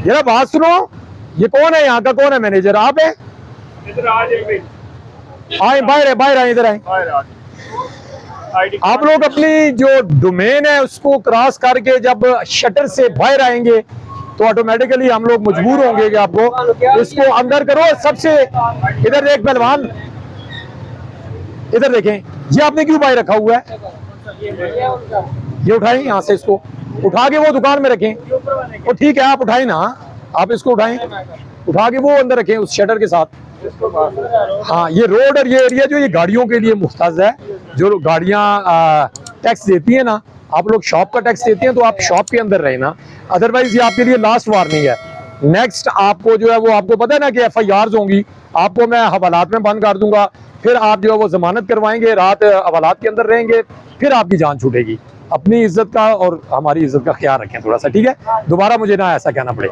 जरा बात सुनो, ये कौन है यहाँ का, कौन है मैनेजर? आप है? आए बाहर आए, इधर आए। आप लोग अपनी जो डोमेन है उसको क्रॉस करके जब शटर से बाहर आएंगे तो ऑटोमेटिकली हम लोग मजबूर होंगे कि आपको इसको अंदर करो। सबसे इधर देख पहलवान, इधर देखें, ये आपने क्यों बाहर रखा हुआ है? ये उठाएं यहाँ से, इसको उठा के वो दुकान में रखें। वो ठीक है, आप उठाएं ना, आप इसको उठाएं, उठा के वो अंदर रखें उस शटर के साथ। हाँ, ये रोड और ये एरिया जो ये गाड़ियों के लिए मुख्ताज है। जो गाड़ियां टैक्स देती है ना, आप लोग शॉप का टैक्स देते हैं तो आप शॉप के अंदर रहे ना, अदरवाइज ये आपके लिए लास्ट वार्निंग है। नेक्स्ट आपको जो है वो आपको पता है ना कि FIRs होंगी, आपको मैं हवालात में बंद कर दूंगा, फिर आप जो है वो जमानत करवाएंगे, रात हवालात के अंदर रहेंगे, फिर आपकी जान छूटेगी। अपनी इज्जत का और हमारी इज्जत का ख्याल रखें थोड़ा सा, ठीक है? दोबारा मुझे ना ऐसा कहना पड़े।